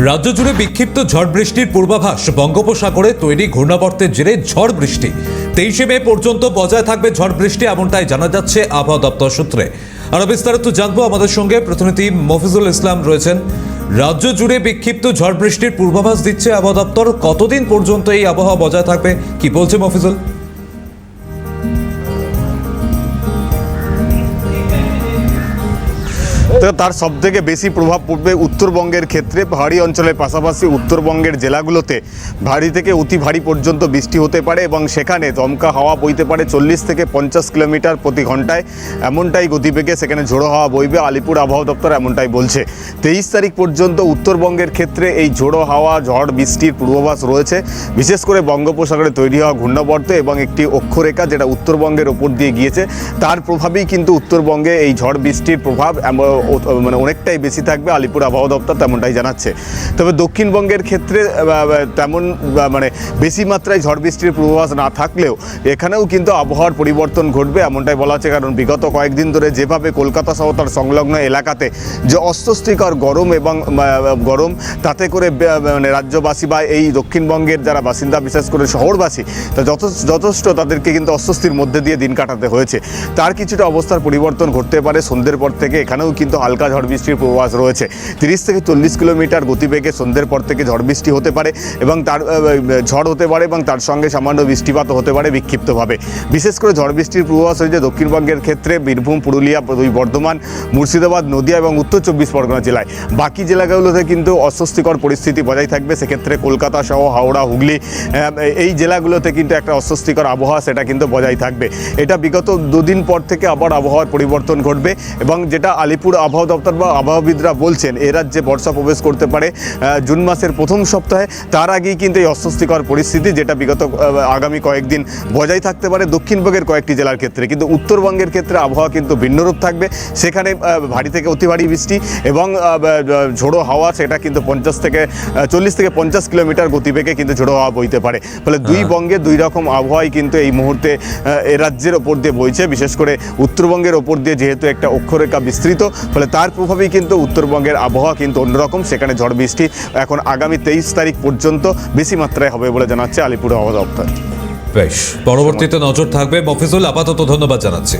রাজ্য জুড়ে বিক্ষিপ্ত ঝড় বৃষ্টির পূর্বাভাস। বঙ্গোপসাগরে তৈরি ঘূর্ণাবর্তের জেরে ঝড় বৃষ্টি 23শে মে পর্যন্ত বজায় থাকবে ঝড় বৃষ্টি, এমনটাই জানা যাচ্ছে আবহাওয়া দপ্তর সূত্রে। আরো বিস্তারিত জানবো, আমাদের সঙ্গে প্রতিনিধি মফিজুল ইসলাম রয়েছেন। রাজ্য জুড়ে বিক্ষিপ্ত ঝড় বৃষ্টির পূর্বাভাস দিচ্ছে আবহাওয়া দপ্তর, কতদিন পর্যন্ত এই আবহাওয়া বজায় থাকবে, কি বলছে মফিজুল? তার সবথেকে বেশি প্রভাব পড়বে উত্তরবঙ্গের ক্ষেত্রে। পাহাড়ি অঞ্চলের পাশাপাশি উত্তরবঙ্গের জেলাগুলোতে ভারী থেকে অতি ভারী পর্যন্ত বৃষ্টি হতে পারে এবং সেখানে দমকা হাওয়া বইতে পারে 40 থেকে 50 কিলোমিটার প্রতি ঘন্টায়, এমনটাই গতিবেগে সেখানে ঝোড়ো হাওয়া বইবে। আলিপুর আবহাওয়া দপ্তর এমনটাই বলছে। 23 তারিখ পর্যন্ত উত্তরবঙ্গের ক্ষেত্রে এই ঝোড়ো হাওয়া ঝড় বৃষ্টির পূর্বাভাস রয়েছে। বিশেষ করে বঙ্গোপসাগরে তৈরি হওয়া ঘূর্ণাবর্ত এবং একটি অক্ষরেখা যেটা উত্তরবঙ্গের ওপর দিয়ে গিয়েছে, তার প্রভাবেই কিন্তু উত্তরবঙ্গে এই ঝড় বৃষ্টির প্রভাব মানে অনেকটাই বেশি থাকবে। আলিপুর আবহাওয়া দপ্তর তেমনটাই জানাচ্ছে। তবে দক্ষিণবঙ্গের ক্ষেত্রে তেমন মানে বেশি মাত্রায় ঝড় বৃষ্টির পূর্বাভাস না থাকলেও এখানেও কিন্তু আবহাওয়ার পরিবর্তন ঘটবে, এমনটাই বলা হচ্ছে। কারণ বিগত কয়েকদিন ধরে যেভাবে কলকাতা সহ তার সংলগ্ন এলাকাতে যে অস্বস্তিকর গরম তাতে করে মানে রাজ্যবাসী বা এই দক্ষিণবঙ্গের যারা বাসিন্দা, বিশেষ করে শহরবাসী, তা যথেষ্ট তাদেরকে কিন্তু অস্বস্তির মধ্যে দিয়ে দিন কাটাতে হয়েছে। তার কিছুটা অবস্থার পরিবর্তন ঘটতে পারে সন্ধ্যের পর থেকে। এখানেও কিন্তু হালকা ঝড় বৃষ্টির পূর্বাভাস রয়েছে। 30 থেকে 40 কিলোমিটার গতিবেগে সন্ধ্যের পর থেকে ঝড় বৃষ্টি হতে পারে এবং তার ঝড় হতে পারে এবং তার সঙ্গে সামান্য বৃষ্টিপাত হতে পারে বিক্ষিপ্তভাবে। বিশেষ করে ঝড় বৃষ্টির পূর্বাভাস হয়েছে দক্ষিণবঙ্গের ক্ষেত্রে বীরভূম, পুরুলিয়া, বর্ধমান, মুর্শিদাবাদ, নদিয়া এবং উত্তর 24 পরগনা জেলায়। বাকি জেলাগুলোতে কিন্তু অস্বস্তিকর পরিস্থিতি বজায় থাকবে। সেক্ষেত্রে কলকাতা সহ হাওড়া, হুগলি এই জেলাগুলোতে কিন্তু একটা অস্বস্তিকর আবহাওয়া সেটা কিন্তু বজায় থাকবে। এটা বিগত দুদিন পর থেকে আবার আবহাওয়ার পরিবর্তন ঘটবে এবং যেটা আলিপুর আবহাওয়া দপ্তর বা আবহাওয়াবিদরা বলছেন, এ রাজ্যে বর্ষা প্রবেশ করতে পারে জুন মাসের প্রথম সপ্তাহে। তার আগেই কিন্তু এই অস্বস্তিকর পরিস্থিতি যেটা বিগত আগামী কয়েকদিন বজায় থাকতে পারে দক্ষিণবঙ্গের কয়েকটি জেলার ক্ষেত্রে। কিন্তু উত্তরবঙ্গের ক্ষেত্রে আবহাওয়া কিন্তু ভিন্নরূপ থাকবে। সেখানে ভারী থেকে অতি ভারী বৃষ্টি এবং ঝোড়ো হাওয়া, সেটা কিন্তু 40 থেকে 50 কিলোমিটার গতিবেগে কিন্তু ঝোড়ো হাওয়া বইতে পারে। ফলে দুই বঙ্গে দুই রকম আবহাওয়াই কিন্তু এই মুহূর্তে এ রাজ্যের ওপর দিয়ে বইছে। বিশেষ করে উত্তরবঙ্গের ওপর দিয়ে যেহেতু একটা অক্ষরেখা বিস্তৃত, ফলে তার প্রভাবেই কিন্তু উত্তরবঙ্গের আবহাওয়া কিন্তু অন্যরকম। সেখানে ঝড় বৃষ্টি এখন আগামী 23 তারিখ পর্যন্ত বেশি মাত্রায় হবে বলে জানাচ্ছে আলিপুর আবহাওয়া দপ্তর। বেশ, পরবর্তীতে নজর থাকবে। মফিজুল, আপাতত ধন্যবাদ জানাচ্ছি।